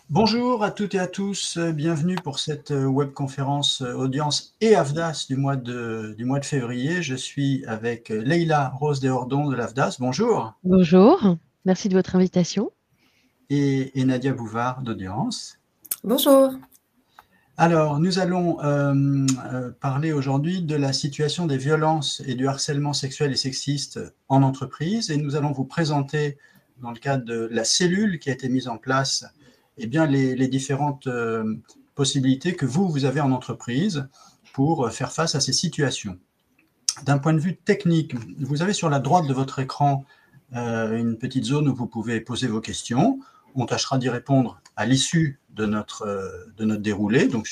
Bonjour à toutes et à tous, bienvenue pour cette webconférence audience et AFDAS du mois de février. Je suis avec Leïla Rose Desordons de l'AFDAS, bonjour, Bonjour, merci de votre invitation. et Nadia Bouvard d'audience. Bonjour. Alors, nous allons parler aujourd'hui de la situation des violences et du harcèlement sexuel et sexiste en entreprise, et nous allons vous présenter, dans le cadre de la cellule qui a été mise en place, eh bien, les différentes possibilités que vous avez en entreprise pour faire face à ces situations. D'un point de vue technique, vous avez sur la droite de votre écran une petite zone où vous pouvez poser vos questions. On tâchera d'y répondre à l'issue de notre déroulé, donc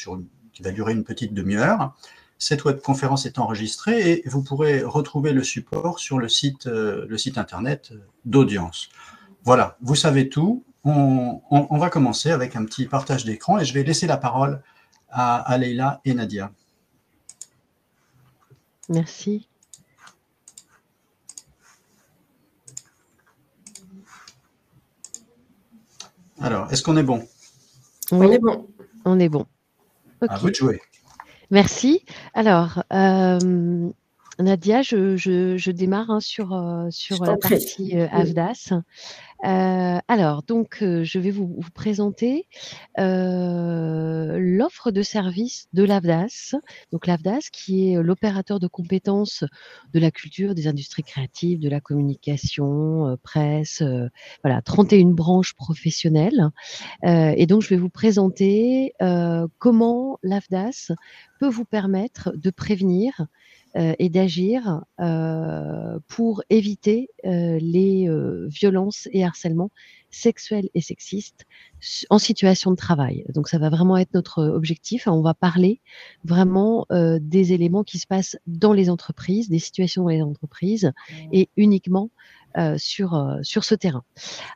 qui va durer une petite demi-heure. Cette webconférence est enregistrée et vous pourrez retrouver le support sur le site internet d'audience. Voilà, vous savez tout. On va commencer avec un petit partage d'écran et je vais laisser la parole à Leïla et Nadia. Merci. Alors, est-ce qu'on est bon? Oui, On est bon. on est bon. À vous de jouer. Merci. Alors, Nadia, je démarre sur la partie AFDAS. Alors, donc, je vais vous présenter l'offre de service de l'AFDAS. Donc, l'AFDAS, qui est l'opérateur de compétences de la culture, des industries créatives, de la communication, presse, voilà, 31 branches professionnelles. Et donc, je vais vous présenter comment l'AFDAS peut vous permettre de prévenir et d'agir pour éviter les violences et harcèlements sexuels et sexistes en situation de travail. Donc, ça va vraiment être notre objectif. On va parler vraiment des éléments qui se passent dans les entreprises, des situations dans les entreprises et uniquement sur ce terrain.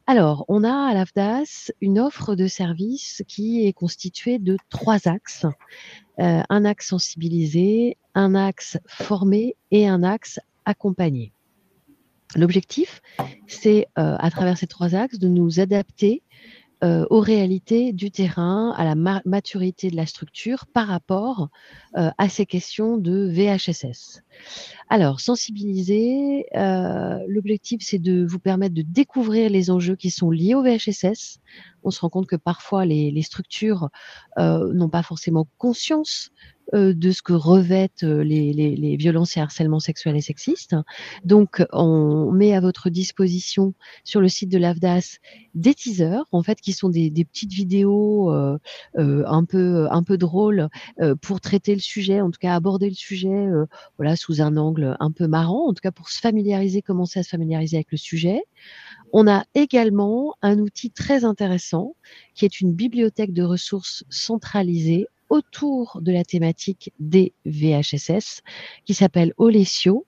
Alors, on a à l'AFDAS une offre de service qui est constituée de 3 axes. Un axe sensibilisé, un axe formé et un axe accompagné. L'objectif, c'est à travers ces 3 axes de nous adapter aux réalités du terrain, à la maturité de la structure par rapport à ces questions de VHSS. Alors, sensibiliser, l'objectif, c'est de vous permettre de découvrir les enjeux qui sont liés au VHSS. On se rend compte que parfois les structures n'ont pas forcément conscience de ce que revêtent les violences et harcèlements sexuels et sexistes. Donc, on met à votre disposition sur le site de l'AFDAS des teasers, en fait, qui sont des petites vidéos un peu drôles pour traiter le sujet, en tout cas aborder le sujet voilà, sous un angle un peu marrant, en tout cas pour se familiariser, commencer à se familiariser avec le sujet. On a également un outil très intéressant qui est une bibliothèque de ressources centralisée autour de la thématique des VHSS qui s'appelle Olesio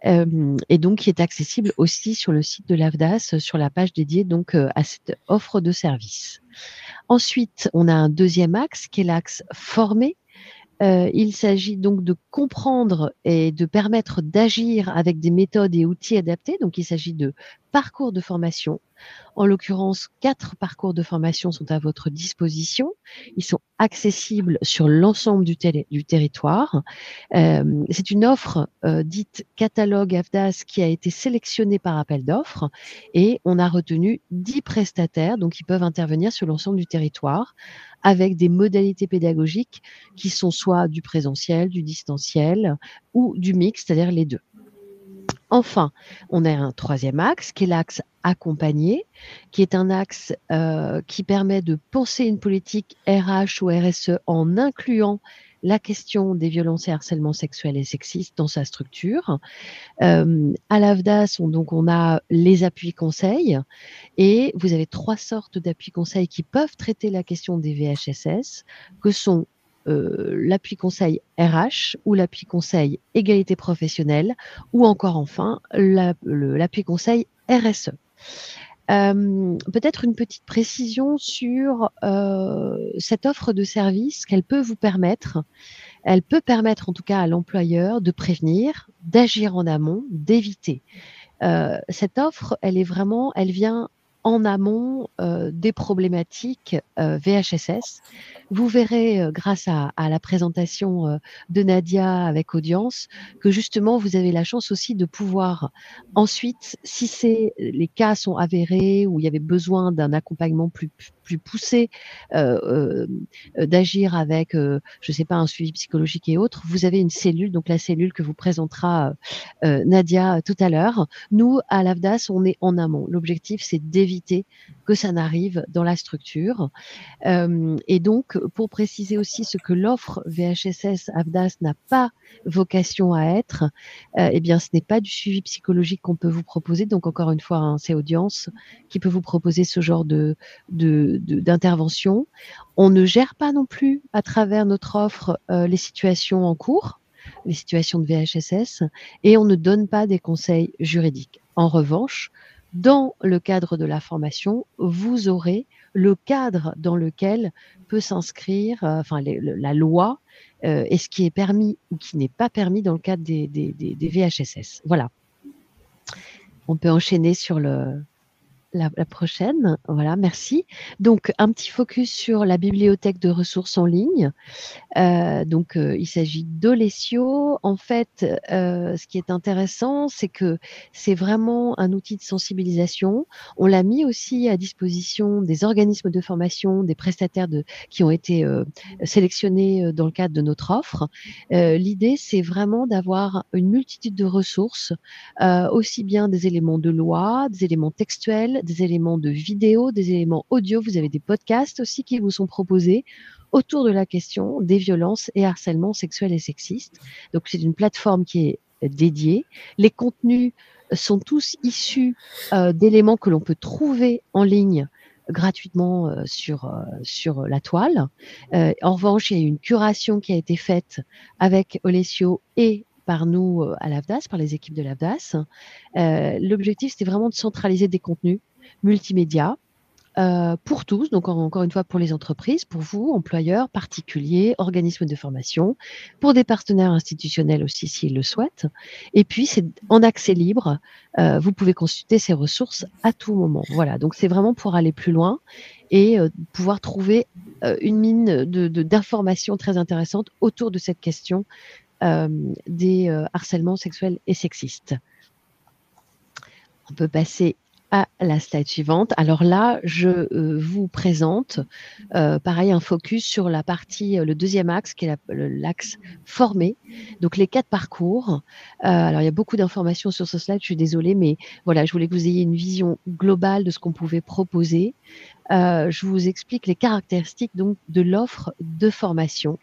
et donc qui est accessible aussi sur le site de l'AFDAS sur la page dédiée donc à cette offre de service. Ensuite, on a un deuxième axe qui est l'axe formé. Il s'agit donc de comprendre et de permettre d'agir avec des méthodes et outils adaptés. Donc, il s'agit de parcours de formation. En l'occurrence, 4 parcours de formation sont à votre disposition. Ils sont accessibles sur l'ensemble du territoire. C'est une offre dite catalogue AFDAS qui a été sélectionnée par appel d'offres et on a retenu 10 prestataires, donc ils peuvent intervenir sur l'ensemble du territoire avec des modalités pédagogiques qui sont soit du présentiel, du distanciel ou du mix, c'est-à-dire les deux. Enfin, on a un troisième axe qui est l'axe accompagné, qui est un axe qui permet de penser une politique RH ou RSE en incluant la question des violences et harcèlements sexuels et sexistes dans sa structure. À l'AFDAS, on a les appuis conseils et vous avez 3 sortes d'appuis conseils qui peuvent traiter la question des VHSS, que sont l'appui conseil RH ou l'appui conseil égalité professionnelle ou encore enfin l'appui conseil RSE. Peut-être une petite précision sur cette offre de service qu'elle peut vous permettre. Elle peut permettre en tout cas à l'employeur de prévenir, d'agir en amont, d'éviter. Cette offre, elle vient en amont des problématiques VHSS. Vous verrez, grâce à la présentation de Nadia avec audience, que justement, vous avez la chance aussi de pouvoir ensuite, si les cas sont avérés ou il y avait besoin d'un accompagnement plus poussé, d'agir avec, je sais pas, un suivi psychologique et autres, vous avez une cellule, donc la cellule que vous présentera Nadia tout à l'heure. Nous, à l'AFDAS, on est en amont. L'objectif, c'est d'éviter que ça n'arrive dans la structure. Et donc, pour préciser aussi ce que l'offre VHSS AFDAS n'a pas vocation à être, eh bien, ce n'est pas du suivi psychologique qu'on peut vous proposer. Donc, encore une fois, hein, c'est Audience qui peut vous proposer ce genre d'intervention. On ne gère pas non plus à travers notre offre les situations en cours, les situations de VHSS, et on ne donne pas des conseils juridiques. En revanche, dans le cadre de la formation, vous aurez le cadre dans lequel peut s'inscrire, la loi et ce qui est permis ou qui n'est pas permis dans le cadre des VHSS. Voilà. On peut enchaîner sur la prochaine. Voilà, merci. Donc, un petit focus sur la bibliothèque de ressources en ligne. Il s'agit d'Olesio. En fait, ce qui est intéressant, c'est que c'est vraiment un outil de sensibilisation. On l'a mis aussi à disposition des organismes de formation, des prestataires qui ont été sélectionnés dans le cadre de notre offre. L'idée, c'est vraiment d'avoir une multitude de ressources, aussi bien des éléments de loi, des éléments textuels, des éléments de vidéo, des éléments audio. Vous avez des podcasts aussi qui vous sont proposés autour de la question des violences et harcèlements sexuels et sexistes. Donc, c'est une plateforme qui est dédiée. Les contenus sont tous issus d'éléments que l'on peut trouver en ligne gratuitement sur la toile. En revanche, il y a une curation qui a été faite avec Olesio et par nous à l'AFDAS, par les équipes de l'AFDAS. L'objectif, c'était vraiment de centraliser des contenus multimédia pour tous, donc encore une fois pour les entreprises, pour vous, employeurs, particuliers, organismes de formation, pour des partenaires institutionnels aussi s'ils le souhaitent. Et puis, c'est en accès libre. Vous pouvez consulter ces ressources à tout moment. Voilà, donc c'est vraiment pour aller plus loin et pouvoir trouver une mine d'informations très intéressantes autour de cette question des harcèlements sexuels et sexistes. On peut passer à la slide suivante. Alors là, je vous présente, pareil, un focus sur la partie, le deuxième axe, qui est l'axe formé. Donc, les 4 parcours. Alors, il y a beaucoup d'informations sur ce slide, je suis désolée, mais voilà, je voulais que vous ayez une vision globale de ce qu'on pouvait proposer. Je vous explique les caractéristiques donc de l'offre de formation.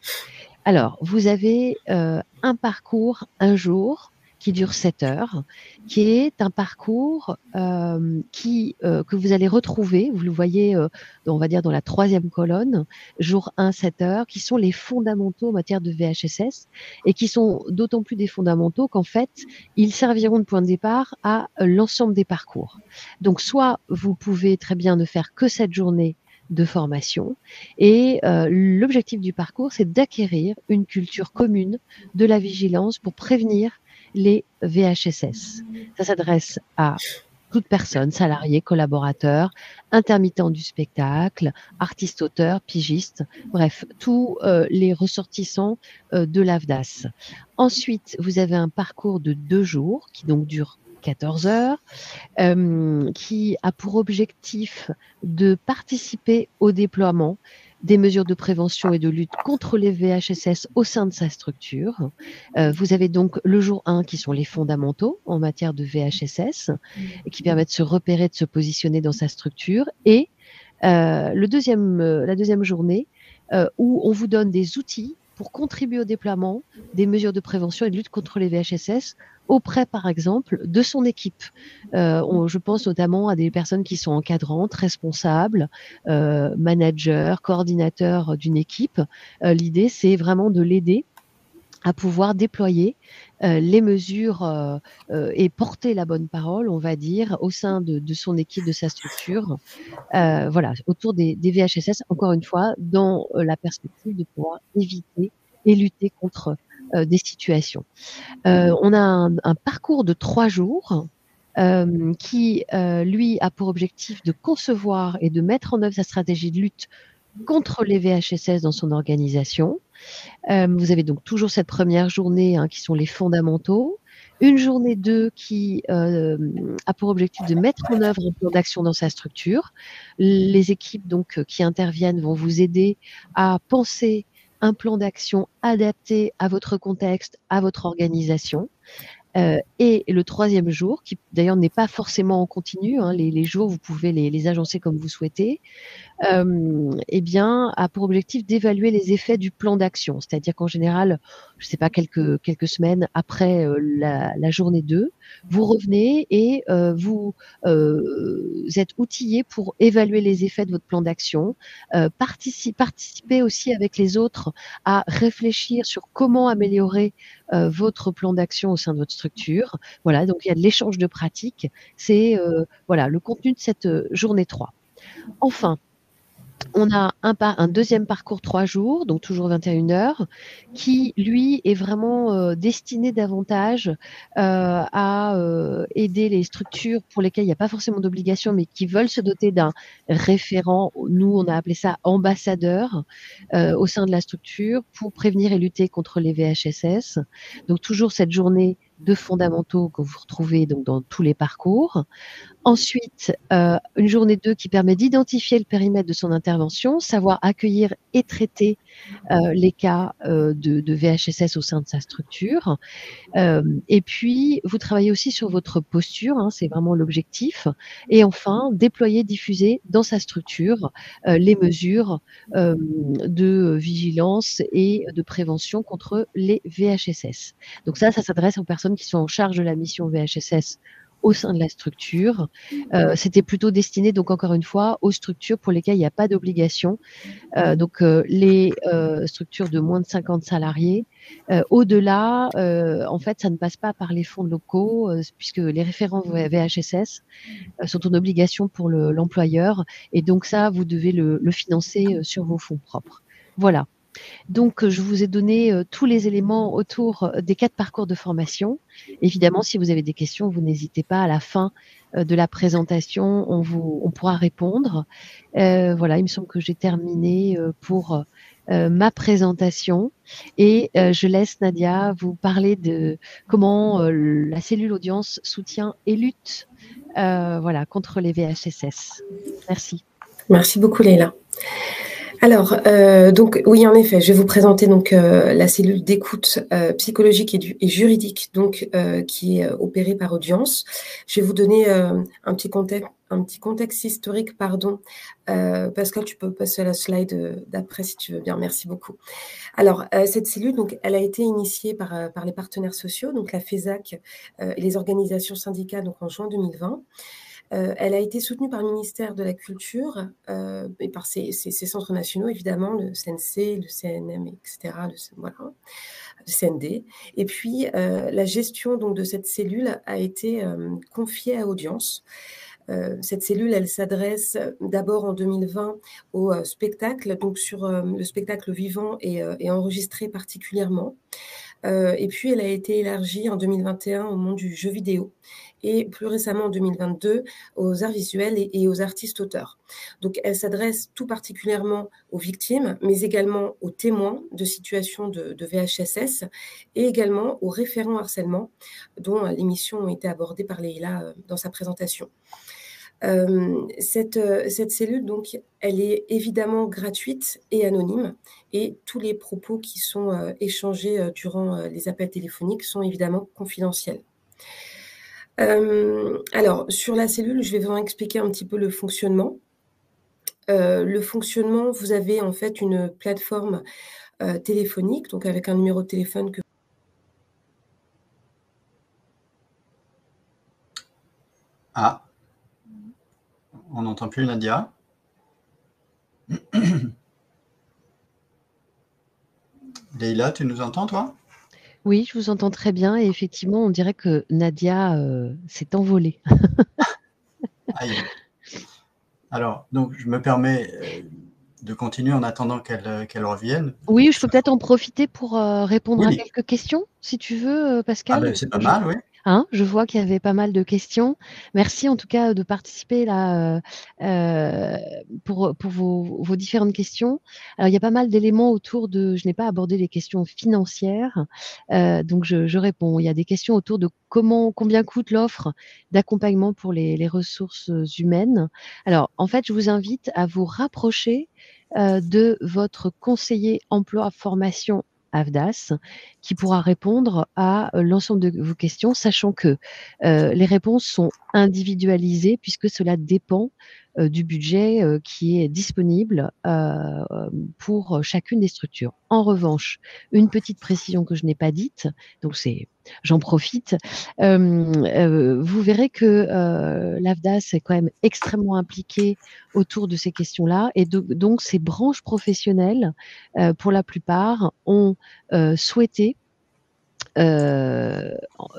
Alors, vous avez un parcours, un jour, qui dure 7 heures, qui est un parcours que vous allez retrouver, vous le voyez, on va dire dans la 3e colonne, jour 1, 7 heures, qui sont les fondamentaux en matière de VHSS et qui sont d'autant plus des fondamentaux qu'en fait, ils serviront de point de départ à l'ensemble des parcours. Donc, soit vous pouvez très bien ne faire que cette journée de formation. Et l'objectif du parcours, c'est d'acquérir une culture commune de la vigilance pour prévenir les VHSS. Ça s'adresse à toute personne, salarié, collaborateur, intermittent du spectacle, artiste, auteur, pigiste, bref, tous les ressortissants de l'AFDAS. Ensuite, vous avez un parcours de 2 jours qui donc dure 14 heures, qui a pour objectif de participer au déploiement des mesures de prévention et de lutte contre les VHSS au sein de sa structure. Vous avez donc le jour 1 qui sont les fondamentaux en matière de VHSS et qui permettent de se repérer, de se positionner dans sa structure, et la deuxième journée où on vous donne des outils pour contribuer au déploiement des mesures de prévention et de lutte contre les VHSS auprès, par exemple, de son équipe. Je pense notamment à des personnes qui sont encadrantes, responsables, managers, coordinateurs d'une équipe. L'idée, c'est vraiment de l'aider à pouvoir déployer les mesures et porter la bonne parole, on va dire, au sein de son équipe, de sa structure, voilà, autour des VHSS, encore une fois, dans la perspective de pouvoir éviter et lutter contre des situations. On a un parcours de 3 jours qui, lui, a pour objectif de concevoir et de mettre en œuvre sa stratégie de lutte contre les VHSS dans son organisation. Vous avez donc toujours cette première journée qui sont les fondamentaux. Une journée 2 qui a pour objectif de mettre en œuvre un plan d'action dans sa structure. Les équipes donc qui interviennent vont vous aider à penser un plan d'action adapté à votre contexte, à votre organisation. Et le troisième jour, qui d'ailleurs n'est pas forcément en continu, les jours, vous pouvez les agencer comme vous souhaitez, eh bien, a pour objectif d'évaluer les effets du plan d'action. C'est-à-dire qu'en général, je ne sais pas, quelques semaines après la journée 2, vous revenez et vous êtes outillé pour évaluer les effets de votre plan d'action, participer aussi avec les autres à réfléchir sur comment améliorer votre plan d'action au sein de votre structure. Voilà, donc il y a de l'échange de pratiques. C'est voilà, le contenu de cette journée 3. Enfin, on a un deuxième parcours 3 jours, donc toujours 21 heures, qui, lui, est vraiment destiné davantage à aider les structures pour lesquelles il n'y a pas forcément d'obligation, mais qui veulent se doter d'un référent. Nous, on a appelé ça ambassadeur au sein de la structure pour prévenir et lutter contre les VHSS. Donc, toujours cette journée de fondamentaux que vous retrouvez donc dans tous les parcours. Ensuite, une journée 2 qui permet d'identifier le périmètre de son intervention, savoir accueillir et traiter les cas de VHSS au sein de sa structure. Et puis, vous travaillez aussi sur votre posture, c'est vraiment l'objectif. Et enfin, déployer, diffuser dans sa structure les mesures de vigilance et de prévention contre les VHSS. Donc ça s'adresse aux personnes qui sont en charge de la mission VHSS au sein de la structure. C'était plutôt destiné, donc encore une fois, aux structures pour lesquelles il n'y a pas d'obligation. Donc les structures de moins de 50 salariés. Au-delà, en fait, ça ne passe pas par les fonds locaux, puisque les référents VHSS sont en obligation pour l'employeur. Et donc ça, vous devez le financer sur vos fonds propres. Voilà. Donc, je vous ai donné tous les éléments autour des 4 parcours de formation. Évidemment, si vous avez des questions, vous n'hésitez pas. À la fin de la présentation, on pourra répondre. Voilà, il me semble que j'ai terminé pour ma présentation. Et je laisse Nadia vous parler de comment la cellule audience soutient et lutte voilà, contre les VHSS. Merci. Merci beaucoup, Leïla. Alors, donc oui, en effet, je vais vous présenter donc la cellule d'écoute psychologique et juridique, donc qui est opérée par audience. Je vais vous donner un petit contexte historique, pardon. Pascal, tu peux passer à la slide d'après si tu veux bien. Merci beaucoup. Alors, cette cellule, donc, elle a été initiée par les partenaires sociaux, donc la FESAC et les organisations syndicales, donc en juin 2020. Elle a été soutenue par le ministère de la Culture et par ses centres nationaux, évidemment, le CNC, le CNM, etc., le CND. Et puis, la gestion donc, de cette cellule a été confiée à Audience. Cette cellule, elle s'adresse d'abord en 2020 au spectacle, donc sur le spectacle vivant et enregistré particulièrement. Et puis, elle a été élargie en 2021 au monde du jeu vidéo et plus récemment en 2022 aux arts visuels et aux artistes-auteurs. Donc, elle s'adresse tout particulièrement aux victimes, mais également aux témoins de situations de VHSS et également aux référents harcèlement, dont les missions ont été abordées par Leïla dans sa présentation. Cette cellule, donc, elle est évidemment gratuite et anonyme et tous les propos qui sont échangés durant les appels téléphoniques sont évidemment confidentiels. Alors, sur la cellule, je vais vous expliquer un petit peu le fonctionnement. Le fonctionnement, vous avez en fait une plateforme téléphonique, donc avec un numéro de téléphone que... Ah, on n'entend plus Nadia. Leïla, tu nous entends, toi? Oui, je vous entends très bien et effectivement, on dirait que Nadia s'est envolée. Aïe. Alors, donc, je me permets de continuer en attendant qu'elle revienne. Oui, je peux peut-être en profiter pour répondre à Oui. quelques questions, si tu veux, Pascal. Ah ben, c'est pas mal, oui. Hein, je vois qu'il y avait pas mal de questions. Merci en tout cas de participer là pour vos différentes questions. Alors, il y a pas mal d'éléments autour de. Je n'ai pas abordé les questions financières, donc je réponds. Il y a des questions autour de combien coûte l'offre d'accompagnement pour les ressources humaines. Alors, en fait, je vous invite à vous rapprocher de votre conseiller emploi formation AFDAS, qui pourra répondre à l'ensemble de vos questions, sachant que les réponses sont individualisées puisque cela dépend du budget qui est disponible pour chacune des structures. En revanche, une petite précision que je n'ai pas dite, donc j'en profite, vous verrez que l'AFDAS est quand même extrêmement impliqué autour de ces questions-là et donc ces branches professionnelles, pour la plupart, ont souhaité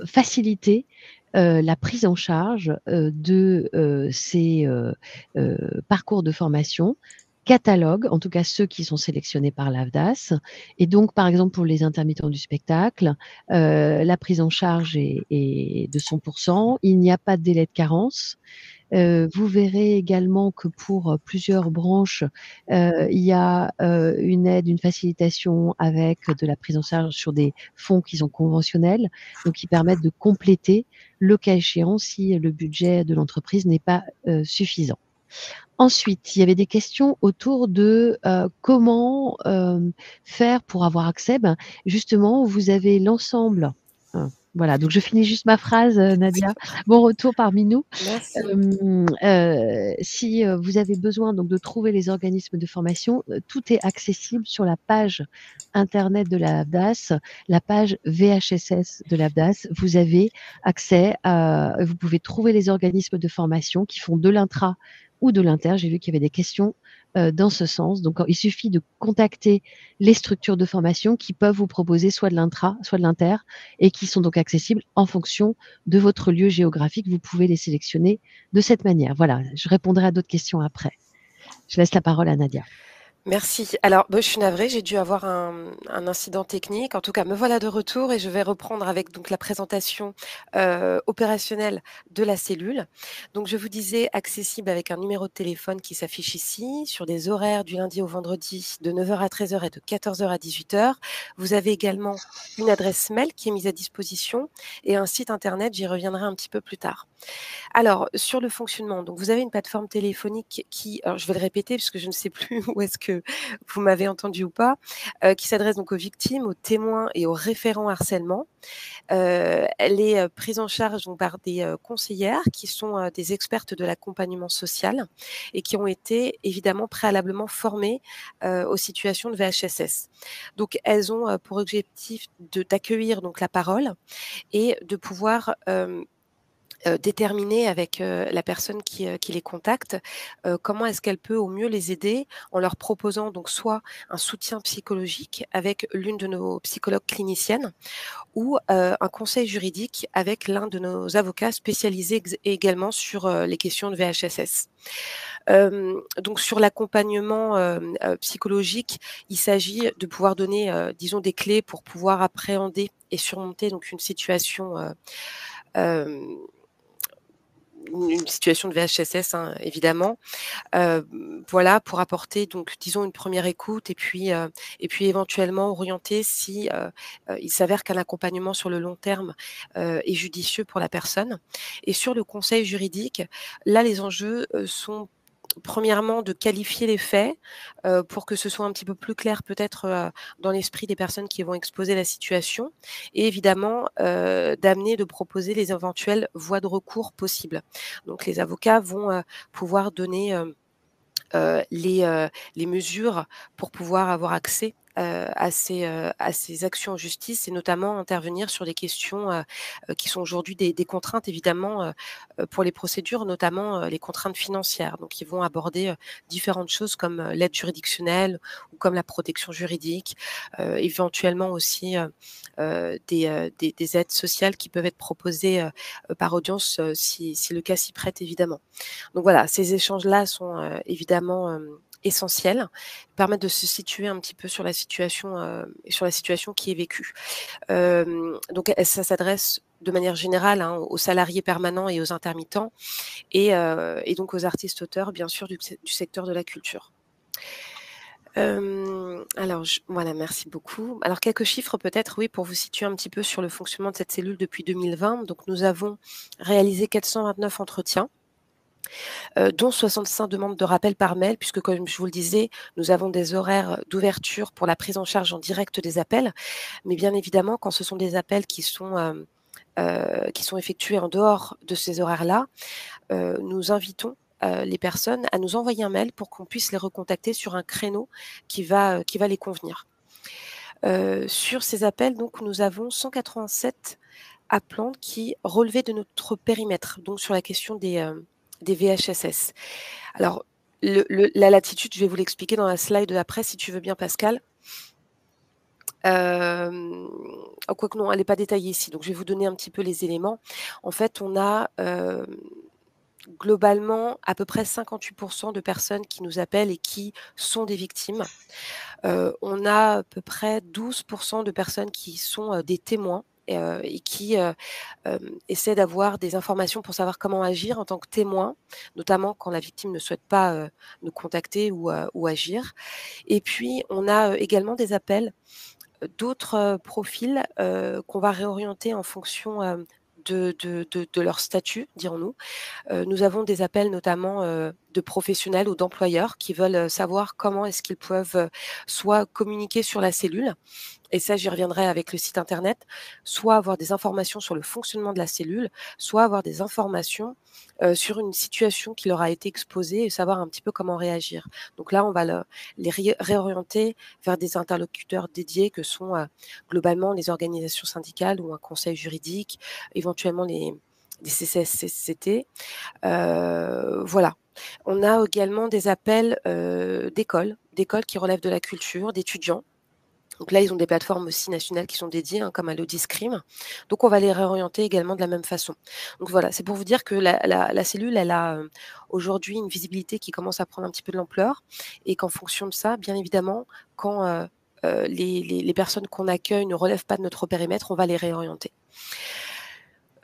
faciliter la prise en charge de ces parcours de formation, catalogue, en tout cas ceux qui sont sélectionnés par l'AFDAS. Et donc, par exemple, pour les intermittents du spectacle, la prise en charge est de 100%. Il n'y a pas de délai de carence. Vous verrez également que pour plusieurs branches, il y a une aide, une facilitation avec de la prise en charge sur des fonds qui sont conventionnels, donc qui permettent de compléter le cas échéant si le budget de l'entreprise n'est pas suffisant. Ensuite, il y avait des questions autour de comment faire pour avoir accès. Ben, justement, vous avez l'ensemble. Voilà, donc je finis juste ma phrase, Nadia. Bon retour parmi nous. Merci. Si vous avez besoin donc de trouver les organismes de formation, tout est accessible sur la page internet de la AFDAS, la page VHSS de l'AFDAS. Vous avez accès vous pouvez trouver les organismes de formation qui font de l'intra ou de l'inter. J'ai vu qu'il y avait des questions dans ce sens. Donc, il suffit de contacter les structures de formation qui peuvent vous proposer soit de l'intra, soit de l'inter, et qui sont donc accessibles en fonction de votre lieu géographique. Vous pouvez les sélectionner de cette manière. Voilà, je répondrai à d'autres questions après. Je laisse la parole à Nadia. Merci. Alors, je suis navrée, j'ai dû avoir un incident technique. En tout cas, me voilà de retour et je vais reprendre avec donc la présentation opérationnelle de la cellule. Donc, je vous disais accessible avec un numéro de téléphone qui s'affiche ici, sur des horaires du lundi au vendredi de 9h à 13h et de 14h à 18h. Vous avez également une adresse mail qui est mise à disposition et un site internet, j'y reviendrai un petit peu plus tard. Alors, sur le fonctionnement, donc vous avez une plateforme téléphonique qui, alors je vais le répéter parce que je ne sais plus où est-ce que vous m'avez entendu ou pas, qui s'adresse donc aux victimes, aux témoins et aux référents harcèlement. Elle est prise en charge donc par des conseillères qui sont des expertes de l'accompagnement social et qui ont été évidemment préalablement formées aux situations de VHSS. Donc, elles ont pour objectif d'accueillir donc la parole et de pouvoir déterminer avec la personne qui les contacte comment est-ce qu'elle peut au mieux les aider en leur proposant donc soit un soutien psychologique avec l'une de nos psychologues cliniciennes ou un conseil juridique avec l'un de nos avocats spécialisés également sur les questions de VHSS. Donc sur l'accompagnement psychologique, il s'agit de pouvoir donner, disons, des clés pour pouvoir appréhender et surmonter donc une situation de VHSS, hein, évidemment. Voilà, pour apporter donc, disons, une première écoute et puis éventuellement orienter si il s'avère qu'un accompagnement sur le long terme est judicieux pour la personne. Et sur le conseil juridique, là, les enjeux sont premièrement de qualifier les faits pour que ce soit un petit peu plus clair peut-être dans l'esprit des personnes qui vont exposer la situation et évidemment d'amener, de proposer les éventuelles voies de recours possibles. Donc les avocats vont pouvoir donner les mesures pour pouvoir avoir accès à ces actions en justice et notamment intervenir sur des questions qui sont aujourd'hui des contraintes évidemment pour les procédures, notamment les contraintes financières. Donc ils vont aborder différentes choses comme l'aide juridictionnelle ou comme la protection juridique, éventuellement aussi des aides sociales qui peuvent être proposées par audience si le cas s'y prête évidemment. Donc voilà, ces échanges-là sont évidemment essentiels, permettent de se situer un petit peu sur la situation qui est vécue. Donc ça s'adresse de manière générale aux salariés permanents et aux intermittents et donc aux artistes-auteurs, bien sûr, du secteur de la culture. Alors, voilà, merci beaucoup. Alors, quelques chiffres peut-être, oui, pour vous situer un petit peu sur le fonctionnement de cette cellule depuis 2020. Donc, nous avons réalisé 429 entretiens, dont 65 demandes de rappel par mail, puisque, comme je vous le disais, nous avons des horaires d'ouverture pour la prise en charge en direct des appels. Mais bien évidemment, quand ce sont des appels qui sont effectués en dehors de ces horaires-là, nous invitons les personnes à nous envoyer un mail pour qu'on puisse les recontacter sur un créneau qui va les convenir. Sur ces appels, donc, nous avons 187 appelants qui relevaient de notre périmètre, donc sur la question des VHSS. Alors, la latitude, je vais vous l'expliquer dans la slide d'après, si tu veux bien, Pascal. Quoique non, elle n'est pas détaillée ici, donc je vais vous donner un petit peu les éléments. En fait, on a globalement à peu près 58% de personnes qui nous appellent et qui sont des victimes. On a à peu près 12% de personnes qui sont des témoins et qui essaient d'avoir des informations pour savoir comment agir en tant que témoin, notamment quand la victime ne souhaite pas nous contacter ou agir. Et puis, on a également des appels d'autres profils qu'on va réorienter en fonction de leur statut, dirons-nous. Nous avons des appels notamment de professionnels ou d'employeurs qui veulent savoir comment est-ce qu'ils peuvent soit communiquer sur la cellule, et ça j'y reviendrai avec le site internet, soit avoir des informations sur le fonctionnement de la cellule, soit avoir des informations sur une situation qui leur a été exposée et savoir un petit peu comment réagir. Donc là, on va les réorienter vers des interlocuteurs dédiés que sont globalement les organisations syndicales ou un conseil juridique, éventuellement des CCSCT. Voilà. On a également des appels d'écoles qui relèvent de la culture, d'étudiants. Donc là, ils ont des plateformes aussi nationales qui sont dédiées, comme Allodiscrime. Donc, on va les réorienter également de la même façon. Donc voilà, c'est pour vous dire que la cellule, elle a aujourd'hui une visibilité qui commence à prendre un petit peu de l'ampleur et qu'en fonction de ça, bien évidemment, quand les personnes qu'on accueille ne relèvent pas de notre périmètre, on va les réorienter.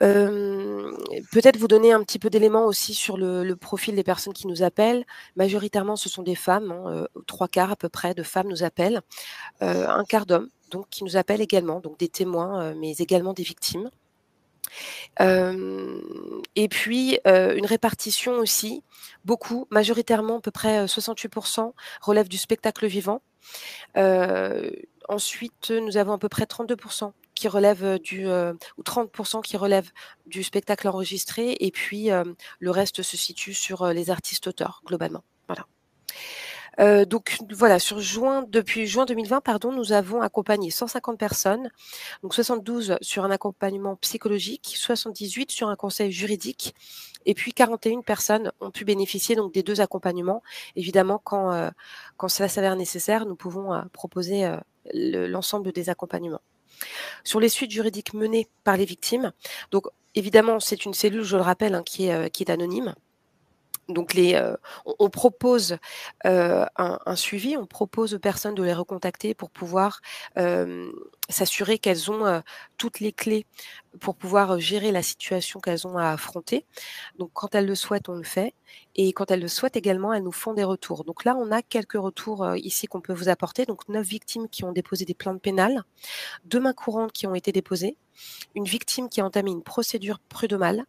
Peut-être vous donner un petit peu d'éléments aussi sur le profil des personnes qui nous appellent. Majoritairement, ce sont des femmes, 3/4 à peu près de femmes nous appellent, un quart d'hommes donc qui nous appellent également, donc des témoins, mais également des victimes. Et puis une répartition aussi, majoritairement à peu près 68% relèvent du spectacle vivant. Ensuite, nous avons à peu près 32% qui relèvent ou 30% qui relèvent du spectacle enregistré, et puis le reste se situe sur les artistes-auteurs, globalement. Voilà. Donc voilà, depuis juin 2020, nous avons accompagné 150 personnes, donc 72 sur un accompagnement psychologique, 78 sur un conseil juridique, et puis 41 personnes ont pu bénéficier donc des 2 accompagnements. Évidemment, quand cela s'avère nécessaire, nous pouvons proposer l'ensemble des accompagnements. Sur les suites juridiques menées par les victimes, donc évidemment, c'est une cellule, je le rappelle, qui est anonyme. Donc on propose un suivi, on propose aux personnes de les recontacter pour pouvoir s'assurer qu'elles ont toutes les clés pour pouvoir gérer la situation qu'elles ont à affronter. Donc quand elles le souhaitent, on le fait. Et quand elles le souhaitent également, elles nous font des retours. Donc là, on a quelques retours ici qu'on peut vous apporter. Donc 9 victimes qui ont déposé des plaintes pénales, 2 mains courantes qui ont été déposées, une victime qui a entamé une procédure prud'homale,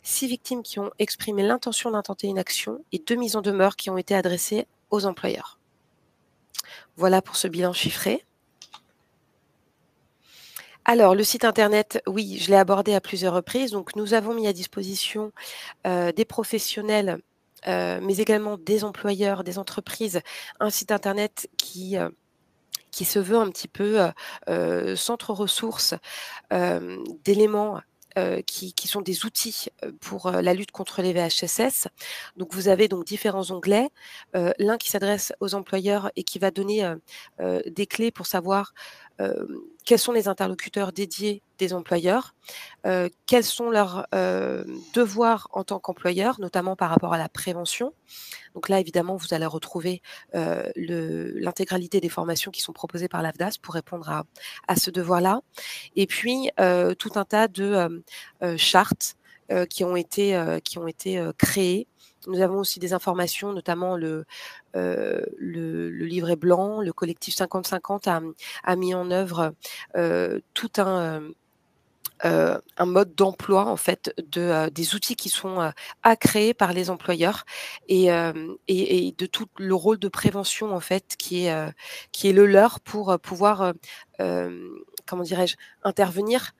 6 victimes qui ont exprimé l'intention d'intenter une action et 2 mises en demeure qui ont été adressées aux employeurs. Voilà pour ce bilan chiffré. Alors, le site internet, oui, je l'ai abordé à plusieurs reprises. Donc, nous avons mis à disposition des professionnels, mais également des employeurs, des entreprises, un site internet qui se veut un petit peu centre ressources d'éléments qui sont des outils pour la lutte contre les VHSS. Donc, vous avez donc différents onglets. L'un qui s'adresse aux employeurs et qui va donner des clés pour savoir quels sont les interlocuteurs dédiés des employeurs, quels sont leurs devoirs en tant qu'employeurs, notamment par rapport à la prévention. Donc là, évidemment, vous allez retrouver l'intégralité des formations qui sont proposées par l'AFDAS pour répondre à ce devoir-là. Et puis, tout un tas de chartes qui ont été créées. Nous avons aussi des informations, notamment le livret blanc. Le collectif 50-50 a mis en œuvre tout un mode d'emploi en fait des outils qui sont à créer par les employeurs et de tout le rôle de prévention en fait qui est le leur pour pouvoir comment dirais-je, intervenir,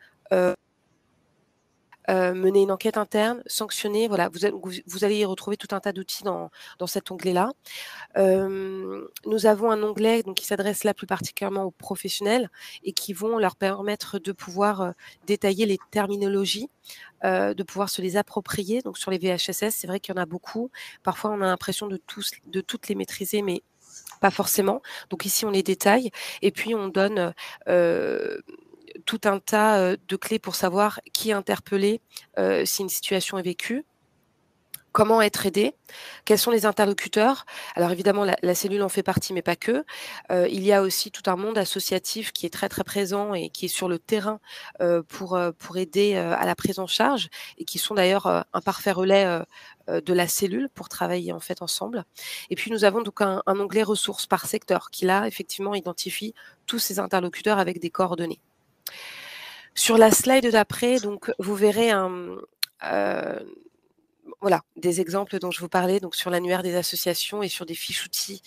mener une enquête interne, sanctionner. Voilà, vous allez y retrouver tout un tas d'outils dans cet onglet-là. Nous avons un onglet donc, qui s'adresse là plus particulièrement aux professionnels et qui vont leur permettre de pouvoir détailler les terminologies, de pouvoir se les approprier. Donc sur les VHSS, c'est vrai qu'il y en a beaucoup. Parfois, on a l'impression de toutes les maîtriser, mais pas forcément. Donc ici, on les détaille et puis on donne tout un tas de clés pour savoir qui est interpellé si une situation est vécue. Comment être aidé? Quels sont les interlocuteurs? Alors évidemment, la cellule en fait partie, mais pas que. Il y a aussi tout un monde associatif qui est très très présent et qui est sur le terrain pour aider à la prise en charge et qui sont d'ailleurs un parfait relais de la cellule pour travailler en fait ensemble. Et puis nous avons donc un onglet ressources par secteur qui là effectivement identifie tous ces interlocuteurs avec des coordonnées. Sur la slide d'après, donc vous verrez voilà, des exemples dont je vous parlais, donc sur l'annuaire des associations et sur des fiches outils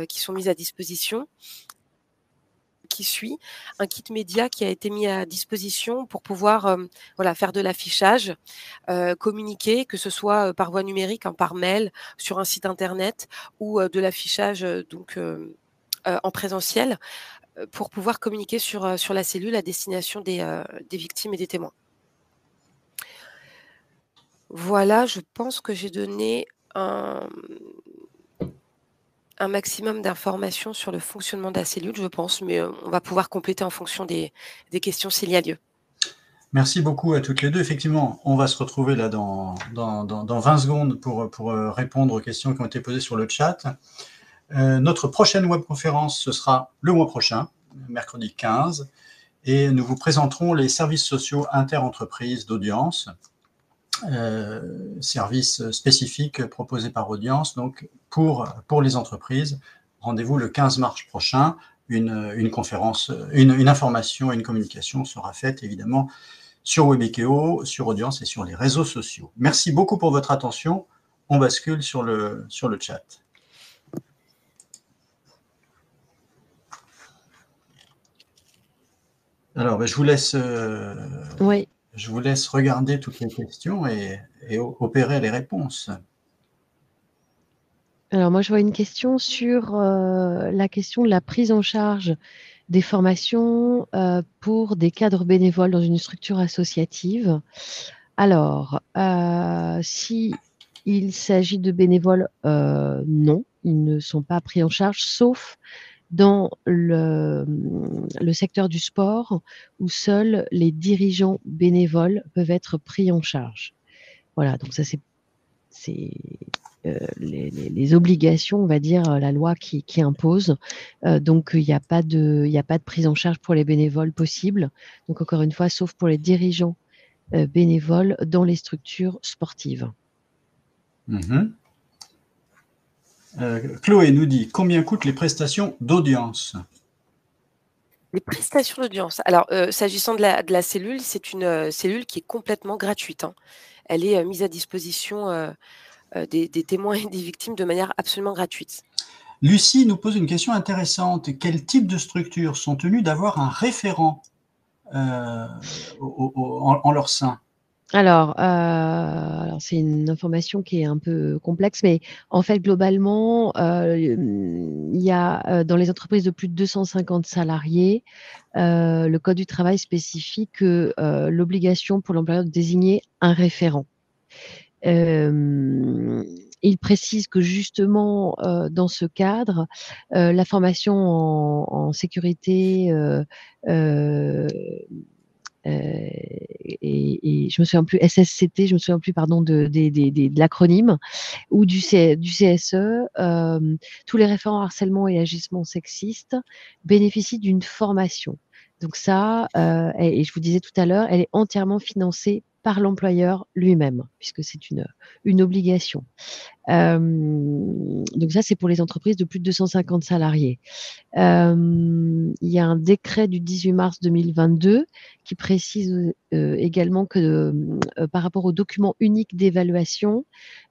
qui sont mises à disposition. Qui suit un kit média qui a été mis à disposition pour pouvoir voilà, faire de l'affichage, communiquer, que ce soit par voie numérique, par mail, sur un site internet ou de l'affichage donc en présentiel pour pouvoir communiquer sur la cellule à destination des victimes et des témoins. Voilà, je pense que j'ai donné un maximum d'informations sur le fonctionnement de la cellule, je pense, mais on va pouvoir compléter en fonction des questions s'il y a lieu. Merci beaucoup à toutes les deux. Effectivement, on va se retrouver là dans 20 secondes pour répondre aux questions qui ont été posées sur le chat. Notre prochaine webconférence, ce sera le mois prochain, mercredi 15, et nous vous présenterons les services sociaux inter-entreprises d'audience, services spécifiques proposés par Audience, donc pour les entreprises. Rendez-vous le 15 mars prochain. Une conférence, une information et une communication sera faite évidemment sur Webikeo, sur Audience et sur les réseaux sociaux. Merci beaucoup pour votre attention. On bascule sur le chat. Alors, je vous laisse, Oui. je vous laisse regarder toutes les questions et opérer les réponses. Alors moi, je vois une question sur la question de la prise en charge des formations pour des cadres bénévoles dans une structure associative. Alors, si il s'agit de bénévoles, non, ils ne sont pas pris en charge, sauf dans le secteur du sport, où seuls les dirigeants bénévoles peuvent être pris en charge. Voilà, donc ça c'est les obligations, on va dire, la loi qui impose. Donc il n'y a pas de prise en charge pour les bénévoles possible. Donc encore une fois, sauf pour les dirigeants bénévoles dans les structures sportives. Chloé nous dit combien coûtent les prestations d'audience? Les prestations d'audience. Alors, s'agissant de la cellule, c'est une cellule qui est complètement gratuite. Hein. Elle est mise à disposition des témoins et des victimes de manière absolument gratuite. Lucie nous pose une question intéressante. Quel type de structures sont tenues d'avoir un référent en leur sein? Alors c'est une information qui est un peu complexe, mais en fait, globalement, il y a dans les entreprises de plus de 250 salariés, le Code du travail spécifie que l'obligation pour l'employeur de désigner un référent. Il précise que justement, dans ce cadre, la formation en sécurité et je me souviens plus, SSCT, je me souviens plus, pardon, de l'acronyme, ou du CSE, tous les référents harcèlement et agissement sexiste bénéficient d'une formation. Donc ça, et je vous disais tout à l'heure, elle est entièrement financée par l'employeur lui-même, puisque c'est une obligation. Donc ça, c'est pour les entreprises de plus de 250 salariés. Il y a un décret du 18 mars 2022 qui précise également que par rapport au document unique d'évaluation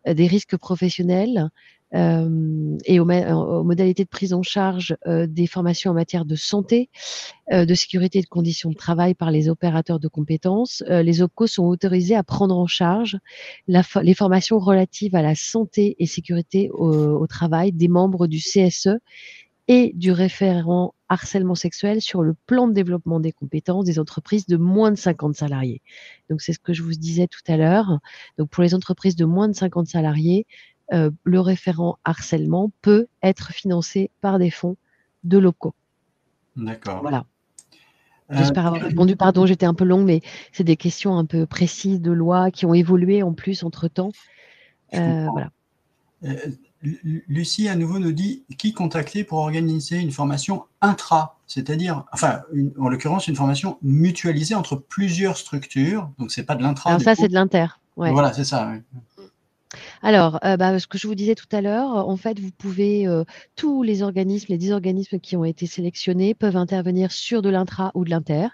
des risques professionnels et aux modalités de prise en charge des formations en matière de santé, de sécurité et de conditions de travail par les opérateurs de compétences, les OPCO sont autorisés à prendre en charge les formations relatives à la santé et sécurité au travail des membres du CSE et du référent harcèlement sexuel sur le plan de développement des compétences des entreprises de moins de 50 salariés. Donc, c'est ce que je vous disais tout à l'heure. Donc, pour les entreprises de moins de 50 salariés, le référent harcèlement peut être financé par des fonds de locaux. D'accord. Voilà. J'espère avoir répondu. Pardon, j'étais un peu longue, mais c'est des questions un peu précises de loi qui ont évolué en plus entre-temps. Voilà. Lucie, à nouveau, nous dit qui contacter pour organiser une formation intra, c'est-à-dire, enfin, en l'occurrence, une formation mutualisée entre plusieurs structures. Donc, c'est pas de l'intra. Alors ça, c'est de l'inter. Ouais. Voilà, c'est ça. Ouais. Alors, ce que je vous disais tout à l'heure, en fait, vous pouvez, tous les 10 organismes qui ont été sélectionnés peuvent intervenir sur de l'intra ou de l'inter.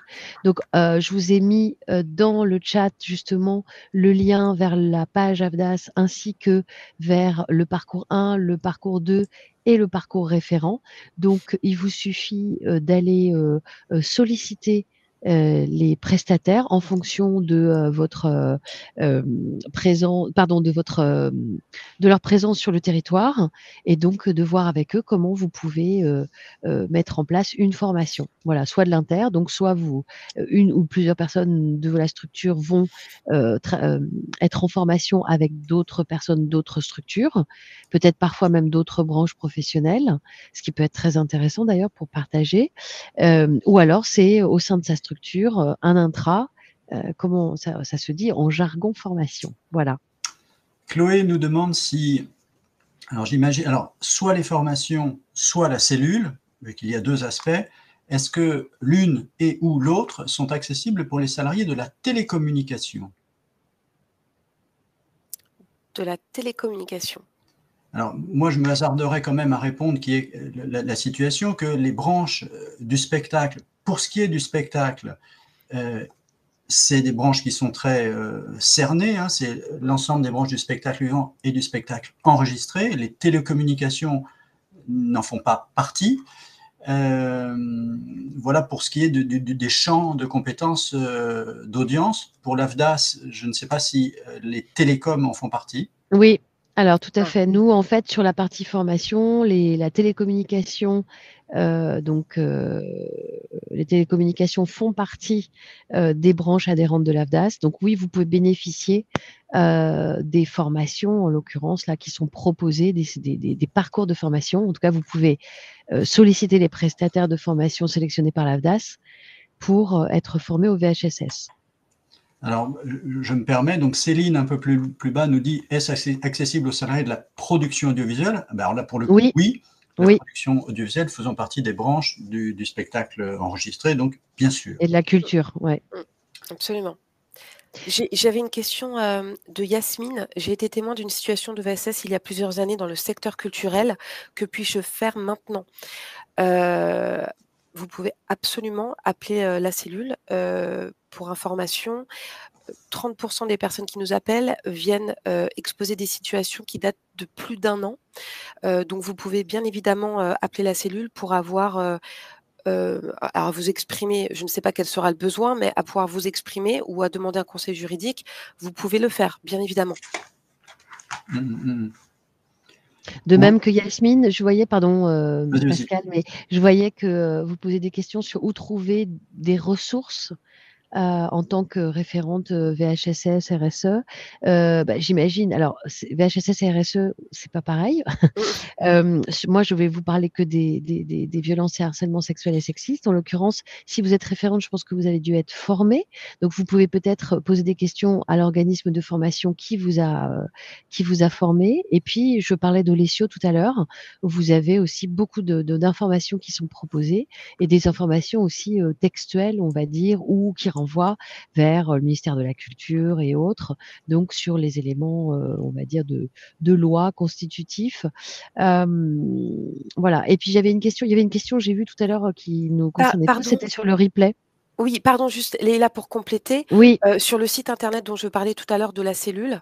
Donc, je vous ai mis dans le chat justement le lien vers la page AFDAS ainsi que vers le parcours 1, le parcours 2 et le parcours référent. Donc, il vous suffit d'aller solliciter les prestataires en fonction de votre de leur présence sur le territoire, et donc de voir avec eux comment vous pouvez mettre en place une formation. Voilà, soit de l'inter, donc soit une ou plusieurs personnes de la structure vont être en formation avec d'autres personnes d'autres structures, peut-être parfois même d'autres branches professionnelles, ce qui peut être très intéressant d'ailleurs pour partager, ou alors c'est au sein de sa structure un intra, comment ça se dit en jargon formation. Voilà. Chloé nous demande si, alors j'imagine, soit les formations, soit la cellule, vu qu'il y a deux aspects, est-ce que l'une et ou l'autre sont accessibles pour les salariés de la télécommunication? De la télécommunication. Alors, moi, je me hasarderais quand même à répondre qui est la situation que les branches du spectacle, pour ce qui est du spectacle, c'est des branches qui sont très cernées, hein, c'est l'ensemble des branches du spectacle vivant et du spectacle enregistré. Les télécommunications n'en font pas partie. Voilà pour ce qui est des champs de compétences d'audience. Pour l'AFDAS, je ne sais pas si les télécoms en font partie. Oui, alors tout à fait. Nous, en fait, sur la partie formation, la télécommunication, les télécommunications font partie des branches adhérentes de l'AFDAS. Donc oui, vous pouvez bénéficier des formations, en l'occurrence, là, qui sont proposées, des parcours de formation. En tout cas, vous pouvez solliciter les prestataires de formation sélectionnés par l'AFDAS pour être formés au VHSS. Alors, je me permets, donc Céline, un peu plus bas, nous dit « Est-ce accessible aux salariés de la production audiovisuelle ?» Alors là, pour le coup, oui. La production audiovisuelle faisant partie des branches du spectacle enregistré, donc bien sûr. Et de la culture, oui. Absolument. J'avais une question de Yasmine. J'ai été témoin d'une situation de VSS il y a plusieurs années dans le secteur culturel. Que puis-je faire maintenant ? Vous pouvez absolument appeler la cellule pour information. 30% des personnes qui nous appellent viennent exposer des situations qui datent de plus d'1 an. Donc, vous pouvez bien évidemment appeler la cellule pour avoir... alors, vous exprimer, je ne sais pas quel sera le besoin, mais à pouvoir vous exprimer ou à demander un conseil juridique, vous pouvez le faire, bien évidemment. De même que Yasmine, je voyais, pardon Pascal, mais je voyais que vous posez des questions sur où trouver des ressources en tant que référente VHSS, RSE. J'imagine, alors VHSS et RSE, c'est pas pareil. Moi, je vais vous parler que des violences et harcèlements sexuels et sexistes. En l'occurrence, si vous êtes référente, je pense que vous avez dû être formée. Donc, vous pouvez peut-être poser des questions à l'organisme de formation qui vous a formé. Et puis, je parlais d'Olesio tout à l'heure. Vous avez aussi beaucoup d'informations qui sont proposées et des informations aussi textuelles, on va dire, ou qui renvoient vers le ministère de la Culture et autres, donc sur les éléments, on va dire, de loi constitutifs. Voilà. Et puis, il y avait une question, j'ai vu tout à l'heure, qui nous concernait tous, Pardon. c'était sur le replay. Oui, pardon, juste Leïla, pour compléter, Oui, sur le site internet dont je parlais tout à l'heure de la cellule,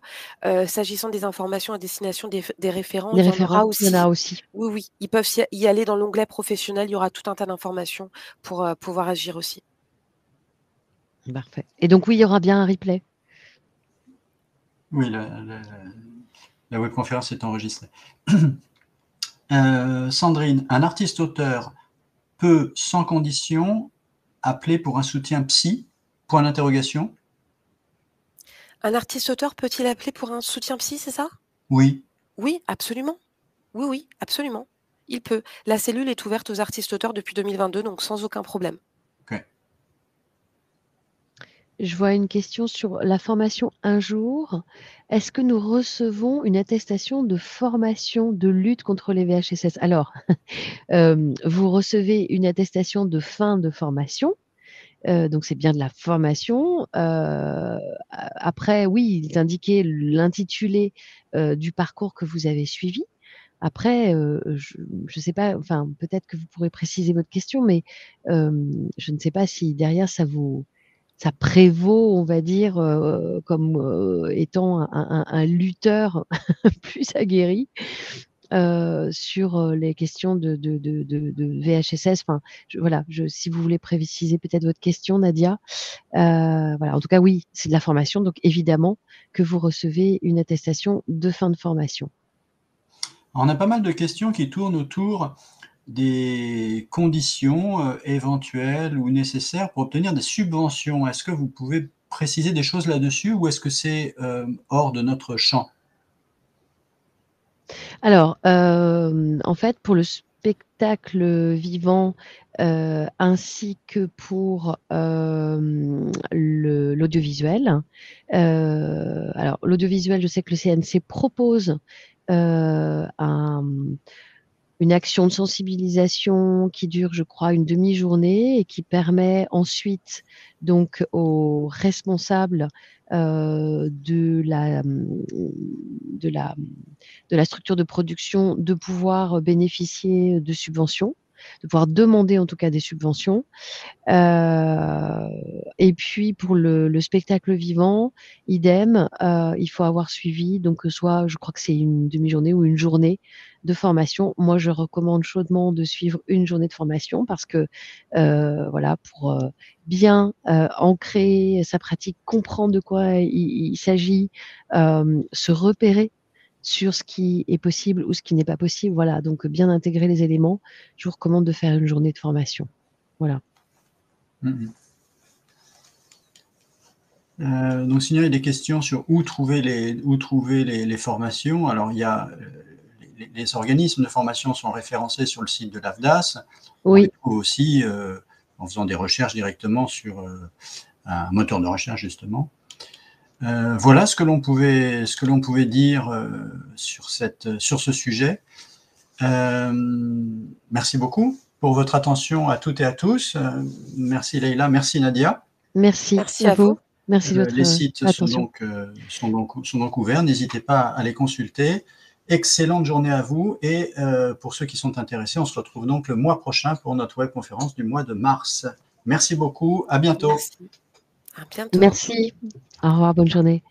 s'agissant des informations à destination des référents, des il y en référents, aura il y en a aussi. aussi. Oui, oui, ils peuvent y aller dans l'onglet professionnel, il y aura tout un tas d'informations pour pouvoir agir aussi. Parfait. Et donc, oui, il y aura bien un replay. Oui, la webconférence est enregistrée. Sandrine, un artiste-auteur peut, sans condition, appeler pour un soutien psy? Point d'interrogation. Un artiste-auteur peut-il appeler pour un soutien psy, c'est ça? Oui. Oui, absolument. Oui, oui, absolument. Il peut. La cellule est ouverte aux artistes-auteurs depuis 2022, donc sans aucun problème. Ok. Je vois une question sur la formation un jour. Est-ce que nous recevons une attestation de formation de lutte contre les VHSS? Alors, vous recevez une attestation de fin de formation. Donc, c'est bien de la formation. Après, oui, il est indiqué l'intitulé du parcours que vous avez suivi. Après, je ne sais pas, enfin, peut-être que vous pourrez préciser votre question, mais je ne sais pas si derrière ça prévaut, on va dire, comme étant un lutteur plus aguerri sur les questions de VHSS. Enfin, voilà, si vous voulez préciser peut-être votre question, Nadia. Voilà, en tout cas, oui, c'est de la formation, donc évidemment que vous recevez une attestation de fin de formation. On a pas mal de questions qui tournent autour des conditions éventuelles ou nécessaires pour obtenir des subventions. Est-ce que vous pouvez préciser des choses là-dessus ou est-ce que c'est hors de notre champ? Alors, en fait, pour le spectacle vivant, ainsi que pour l'audiovisuel, alors l'audiovisuel, je sais que le CNC propose une action de sensibilisation qui dure, je crois, une demi-journée et qui permet ensuite donc aux responsables de la structure de production de pouvoir bénéficier de subventions, de pouvoir demander en tout cas des subventions. Et puis pour le spectacle vivant, idem, il faut avoir suivi, donc soit je crois que c'est une demi-journée ou une journée de formation. Moi, je recommande chaudement de suivre une journée de formation parce que voilà, pour bien ancrer sa pratique, comprendre de quoi il s'agit, se repérer sur ce qui est possible ou ce qui n'est pas possible. Voilà, donc bien intégrer les éléments. Je vous recommande de faire une journée de formation. Voilà. Donc, sinon, il y a des questions sur où trouver les formations. Alors, il y a les organismes de formation sont référencés sur le site de l'AFDAS. Oui. On les trouve aussi en faisant des recherches directement sur un moteur de recherche, justement. Voilà ce que l'on pouvait dire sur ce sujet. Merci beaucoup pour votre attention à toutes et à tous. Merci Leïla, merci Nadia. Merci à vous. Merci de votre Les sites attention. sont donc ouverts, n'hésitez pas à les consulter. Excellente journée à vous et pour ceux qui sont intéressés, on se retrouve donc le mois prochain pour notre webconférence du mois de mars. Merci beaucoup, à bientôt. Merci. À bientôt. Merci. Au revoir, bonne journée.